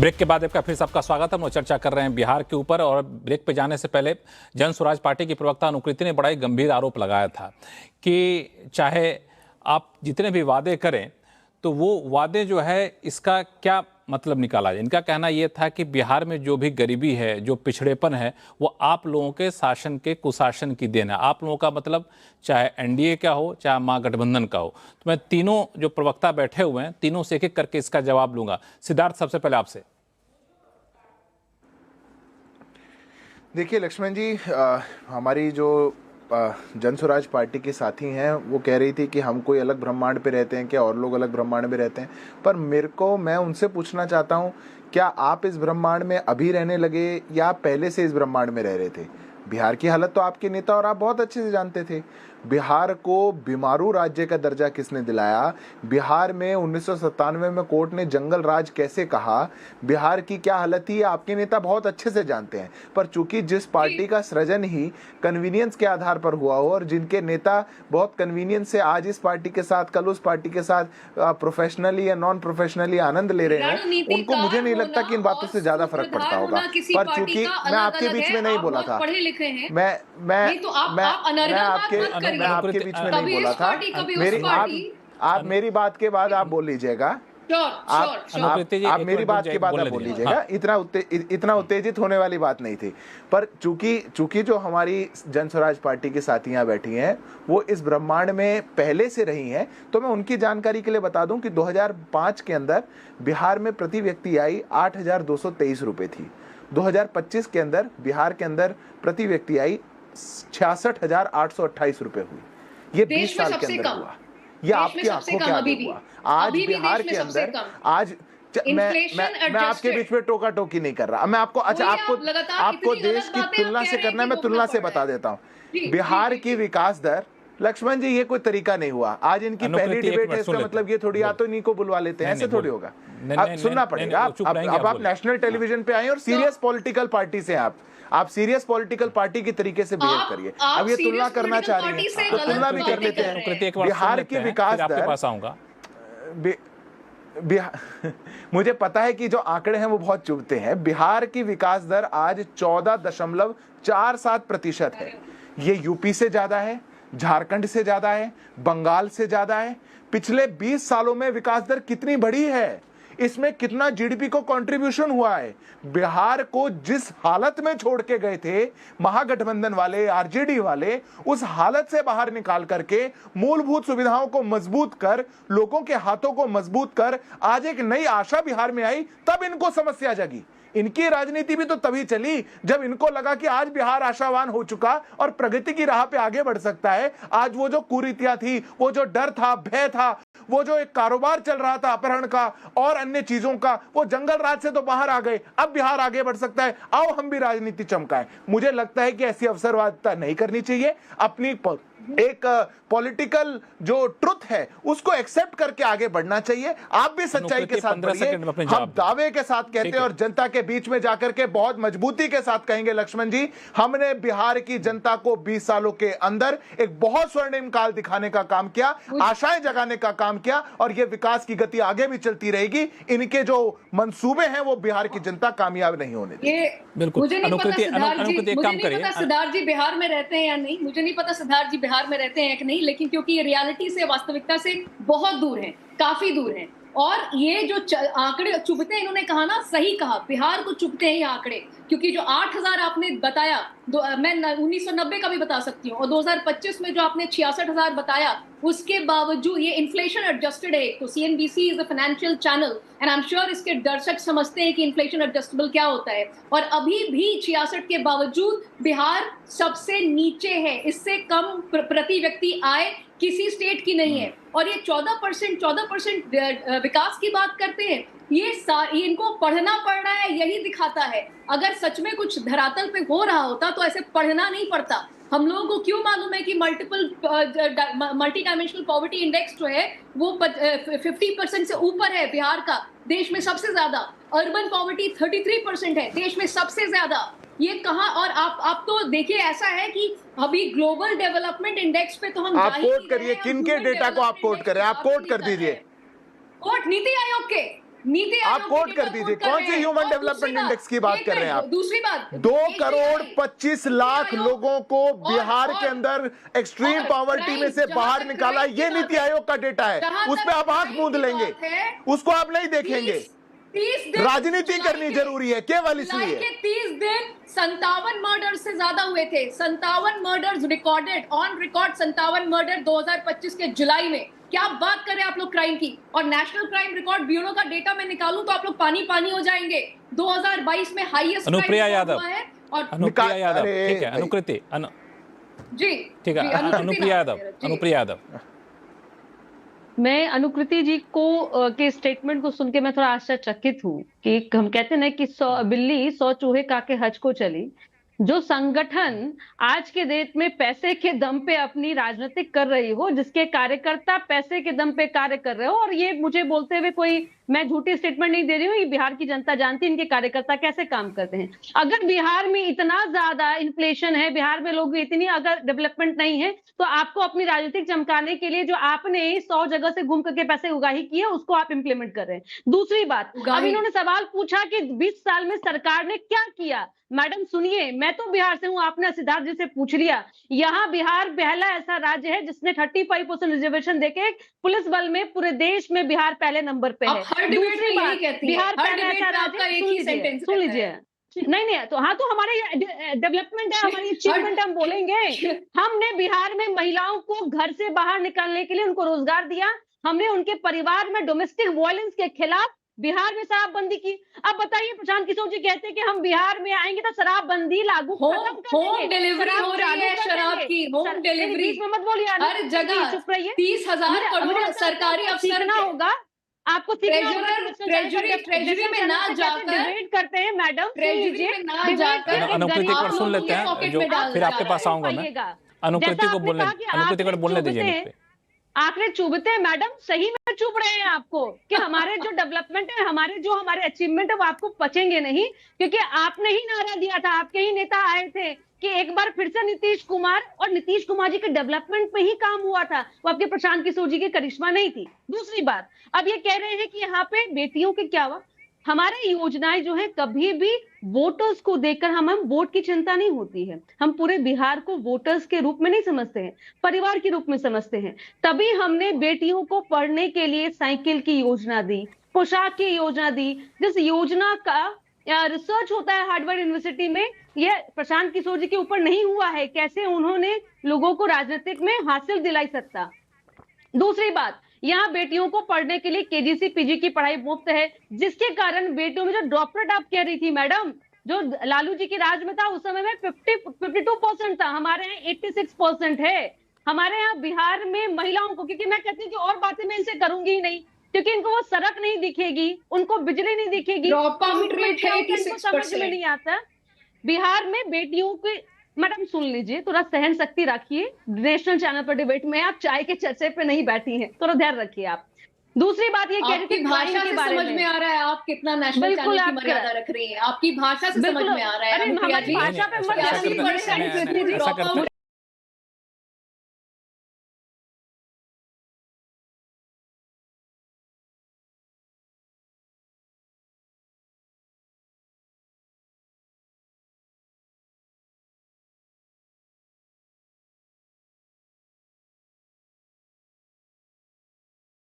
Break के बाद आपका फिर सबका स्वागत है। हम चर्चा कर रहे हैं बिहार के ऊपर, और ब्रेक पे जाने से पहले जन स्वराज पार्टी की प्रवक्ता अनुकृति ने बड़ा ही गंभीर आरोप लगाया था कि चाहे आप जितने भी वादे करें तो वो वादे जो है इसका क्या मतलब निकाला जाए। इनका कहना यह था कि बिहार में जो भी गरीबी है, जो पिछड़ेपन है, वो आप लोगों के शासन के कुशासन की देन है। आप लोगों का मतलब चाहे एनडीए का हो चाहे महागठबंधन का हो। तो मैं तीनों जो प्रवक्ता बैठे हुए हैं तीनों से एक एक करके इसका जवाब लूंगा। सिद्धार्थ, सबसे पहले आपसे। देखिए लक्ष्मण जी, हमारी जो जन स्वराज पार्टी के साथी हैं वो कह रही थी कि हम कोई अलग ब्रह्मांड पे रहते हैं क्या, और लोग अलग ब्रह्मांड में रहते हैं। पर मैं उनसे पूछना चाहता हूं, क्या आप इस ब्रह्मांड में अभी रहने लगे या आप पहले से इस ब्रह्मांड में रह रहे थे? बिहार की हालत तो आपके नेता और आप बहुत अच्छे से जानते थे। बिहार को बीमारू राज्य का दर्जा किसने दिलाया? बिहार में 1997 में कोर्ट ने जंगल राज कैसे कहा? बिहार की क्या हालत थी आपके नेता बहुत अच्छे से जानते हैं। पर चूंकि जिस पार्टी का सृजन ही कन्वीनियंस के आधार पर हुआ हो और जिनके नेता बहुत कन्वीनियंस से आज इस पार्टी के साथ कल उस पार्टी के साथ प्रोफेशनली या नॉन प्रोफेशनली आनंद ले रहे हो, उनको मुझे नहीं लगता कि इन बातों से ज्यादा फर्क पड़ता होगा। पर चूंकि मैं आपके बीच में नहीं बोला था, मैं आपके बीच में नहीं बोला था। आप मेरी बात के बाद आप बोल लीजिएगा। आप मेरी बात के बाद आप बोल लीजिएगा। इतना उत्तेजित होने वाली बात नहीं थी। पर चूंकि जो हमारी जन स्वराज पार्टी की साथियां बैठी हैं वो इस ब्रह्मांड में पहले से रही हैं, तो मैं उनकी जानकारी के लिए बता दूं कि 2005 के अंदर बिहार में प्रति व्यक्ति आय 8,223 रुपए थी। 2025 के अंदर बिहार के अंदर प्रति व्यक्ति आय 66,828 रुपए हुई। ये 20 साल के अंदर हुआ। ये आपकी आंखों के आगे हुआ। आज बिहार के अंदर आज मैं आपके बीच में टोका टोकी नहीं कर रहा। मैं आपको देश की तुलना से करना है, मैं तुलना से बता देता हूँ। बिहार की विकास दर, लक्ष्मण जी ये कोई तरीका नहीं हुआ। आज इनकी पहली डिबेट है, इसका मतलब ये थोड़ी आ तो इन्हीं को बुलवा लेते हैं, ऐसे थोड़ी होगा। अब सुनना पड़ेगा। अब आप नेशनल टेलीविजन पे आए और सीरियस पॉलिटिकल पार्टी से आप सीरियस पॉलिटिकल पार्टी की तरीके से बिहेव करिए। अब ये तुलना करना चाह रही है तो तुलना भी कर लेते हैं। बिहार की विकास दर, मुझे पता है कि जो आंकड़े हैं वो बहुत चुभते हैं। बिहार की विकास दर आज 14.47% है। ये यूपी से ज्यादा है, झारखंड से ज्यादा है, बंगाल से ज्यादा है। पिछले 20 सालों में विकास दर कितनी बढ़ी है, इसमें कितना जीडीपी को कंट्रीब्यूशन हुआ है। बिहार को जिस हालत में छोड़ के गए थे महागठबंधन वाले, आरजेडी वाले, उस हालत से बाहर निकाल करके मूलभूत सुविधाओं को मजबूत कर, लोगों के हाथों को मजबूत कर आज एक नई आशा बिहार में आई। तब इनको समस्या जगी। इनकी राजनीति भी तो तभी चली जब इनको लगा कि आज बिहार आशावान हो चुका और प्रगति की राह पे आगे बढ़ सकता है। आज वो जो कुरीतियां थी, वो जो डर था, भय था, वो जो एक कारोबार चल रहा था अपहरण का और अन्य चीजों का, वो जंगल राज से तो बाहर आ गए। अब बिहार आगे बढ़ सकता है। आओ हम भी राजनीति चमकाएं। मुझे लगता है कि ऐसी अवसरवादिता नहीं करनी चाहिए। अपनी एक पॉलिटिकल जो ट्रुथ है उसको एक्सेप्ट करके आगे बढ़ना चाहिए। आप भी सच्चाई के साथ बढ़िए। हम दावे के साथ कहते हैं और जनता के बीच में जाकर के बहुत मजबूती के साथ कहेंगे, लक्ष्मण जी, हमने बिहार की जनता को 20 सालों के अंदर एक बहुत स्वर्णिम काल दिखाने का काम किया, आशाएं जगाने का काम किया, और यह विकास की गति आगे भी चलती रहेगी। इनके जो मंसूबे हैं वो बिहार की जनता कामयाब नहीं होने देगी। बिल्कुल। मुझे नहीं पता सिद्धार्थ जी बिहार में रहते हैं या नहीं, मुझे नहीं पता सिद्धार्थ जी बिहार में रहते हैं कि नहीं, लेकिन क्योंकि ये रियलिटी से, वास्तविकता से बहुत दूर है, काफी दूर है। और ये जो आंकड़े चुभते हैं, इन्होंने कहा ना, सही कहा, बिहार को चुभते हैं ये आंकड़े। क्योंकि जो 8,000 आपने बताया, मैं 1990 का भी बता सकती हूँ, और 2025 में जो आपने 66,000 बताया, उसके बावजूद ये इन्फ्लेशन एडजस्टेड है। तो CNBC is a financial channel and I am sure इसके दर्शक समझते हैं कि इन्फ्लेशन एडजस्टेबल क्या होता है। और अभी भी 66 के बावजूद बिहार सबसे नीचे है। इससे कम प्रति व्यक्ति आय किसी स्टेट की नहीं है। और ये 14% विकास की बात करते हैं। ये इनको पढ़ना पड़ना है, यही दिखाता है। अगर सच में कुछ धरातल पे हो रहा होता तो ऐसे पढ़ना नहीं पड़ता। हम लोगों को क्यों मालूम है कि मल्टी डायमेंशनल पॉवर्टी इंडेक्स जो है वो 50% से ऊपर है बिहार का, देश में सबसे ज्यादा। अर्बन पॉवर्टी 33% है, देश में सबसे ज्यादा। ये कहाँ? और आप तो देखिए, ऐसा है कि अभी ग्लोबल डेवलपमेंट इंडेक्स पे तो हम आप कोट करिए, किन के डेटा को आप कोट करें? आप कोट कर दीजिए। कोट नीति आयोग के, नीति आप आयोग कोट के कर डेटा दीजिए, कोट कर कौन रहे से हैं। ह्यूमन और डेवलपमेंट दूसरी इंडेक्स की बात, बात एक कर रहे हैं आप? दूसरी बात, 2,25,00,000 लोगों को बिहार के अंदर एक्सट्रीम और पॉवर्टी में क्राइम, से जहां बाहर तक निकाला, क्राइम की ये बात नीति है, आयोग का डेटा है। जहां उस तक पे आप आंख क्राइम मूंद की लेंगे, बात है, उसको आप नहीं देखेंगे। 30 दिन राजनीति जुलाई करनी के- जरूरी है केवल जुलाई इसलिए। के 30 दिन 57 मर्डर से ज्यादा हुए थे। 57 murders recorded, on record 57 murder 2025 के जुलाई में। क्या बात करें आप लोग क्राइम की। और नेशनल क्राइम रिकॉर्ड ब्यूरो का डेटा मैं निकालूं तो आप लोग पानी पानी हो जाएंगे। 2022 में हाईएस्ट अनुप्रिया यादव, हुआ है। और अनुप्रिया यादव, अरे ठीक है, भाई। अनुकृति जी ठीक है, जी, अनुप्रिया यादव, जी। अनुप्रिया यादव। मैं अनुकृति जी को के स्टेटमेंट को सुन के मैं थोड़ा आश्चर्यचकित हूँ कि हम कहते हैं ना कि 100 बिल्ली 100 चूहे खा के हज को चली। जो संगठन आज के डेट में पैसे के दम पे अपनी राजनीतिक कर रही हो, जिसके कार्यकर्ता पैसे के दम पे कार्य कर रहे हो, और ये मुझे बोलते हुए कोई मैं झूठी स्टेटमेंट नहीं दे रही हूँ, ये बिहार की जनता जानती है इनके कार्यकर्ता कैसे काम करते हैं। अगर बिहार में इतना ज्यादा इन्फ्लेशन है, बिहार में लोग इतनी अगर डेवलपमेंट नहीं है, तो आपको अपनी राजनीतिक चमकाने के लिए जो आपने 100 जगह से घूम करके पैसे उगाही किए उसको आप इंप्लीमेंट कर रहे हैं। दूसरी बात, अब इन्होंने सवाल पूछा कि 20 साल में सरकार ने क्या किया। मैडम सुनिए, मैं तो बिहार से हूं, आपने सिद्धार्थ जी से पूछ लिया। यहाँ बिहार पहला ऐसा राज्य है जिसने 35% रिजर्वेशन देके पुलिस बल में पूरे देश में बिहार पहले नंबर पे है। दूसरी बात, बिहार पहला ऐसा राज्य है, सुन लीजिए नहीं तो हाँ, तो हमारे डेवलपमेंट है, हमारी अचीवमेंट हम बोलेंगे। हमने बिहार में महिलाओं को घर से बाहर निकालने के लिए उनको रोजगार दिया। हमने उनके परिवार में डोमेस्टिक वायलेंस के खिलाफ बिहार में शराबबंदी की। अब बताइए, प्रशांत किशोर जी कहते हैं कि हम बिहार में आएंगे तो शराबबंदी लागू खत्म कर देंगे। होम डिलीवरी हो रही है शराब की, होम डिलीवरी मत बोलिए, हर जगह। चुप रहिए। 30,000 करोड़ सरकारी अफसर सीखना होगा, आपको ट्रेजरी में ना जाकर डिबेट करते हैं मैडम, ट्रेजरी में ना जाकर अनुकृति को सुन लेते हैं, जो फिर आपके पास आऊंगा मैं। अनुकृति को बोलने दीजिए मुझ पे। आंकड़े चुभते हैं मैडम, सही में चुभ रहे हैं आपको कि हमारे जो डेवलपमेंट है, हमारे अचीवमेंट है वो आपको पचेंगे नहीं, क्योंकि आपने ही नारा दिया था, आपके ही नेता आए थे कि एक बार फिर से नीतीश कुमार जी के डेवलपमेंट पे ही काम हुआ था, वो आपके प्रशांत किशोर जी की करिश्मा नहीं थी। दूसरी बात, अब ये कह रहे हैं कि यहाँ पे बेटियों के क्या हुआ। हमारे योजनाएं जो है, कभी भी वोटर्स को देखकर हम वोट की चिंता नहीं होती है। हम पूरे बिहार को वोटर्स के रूप में नहीं समझते हैं, परिवार के रूप में समझते हैं। तभी हमने बेटियों को पढ़ने के लिए साइकिल की योजना दी, पोशाक की योजना दी। जिस योजना का रिसर्च होता है हार्वर्ड यूनिवर्सिटी में, यह प्रशांत किशोर जी के ऊपर नहीं हुआ है, कैसे उन्होंने लोगों को राजनीतिक में हासिल दिलाई सत्ता। दूसरी बात, यहाँ बेटियों को पढ़ने के लिए केजीसी पीजी की पढ़ाई मुफ्त है, जिसके कारण बेटियों में जो ड्रॉप रेट आप कह रही थी मैडम, जो लालू जी की राज में था उस समय में 52% था, हमारे यहाँ 86% है। हमारे यहाँ बिहार में महिलाओं को, क्योंकि मैं कहती हूँ कि और बातें मैं इनसे करूंगी ही नहीं, क्योंकि इनको वो सड़क नहीं दिखेगी, उनको बिजली नहीं दिखेगी, समझ में नहीं आता। बिहार में बेटियों के, मैडम सुन लीजिए, थोड़ा सहन शक्ति रखिए। नेशनल चैनल पर डिबेट में आप चाय के चर्चे पे नहीं बैठी हैं, थोड़ा ध्यान रखिए आप। दूसरी बात ये कह रही थी भाषा से समझ में आ रहा है आप कितना नेशनल चैनल की मर्यादा रख रही हैं। आपकी भाषा से समझ में आ रहा है। भाषा पे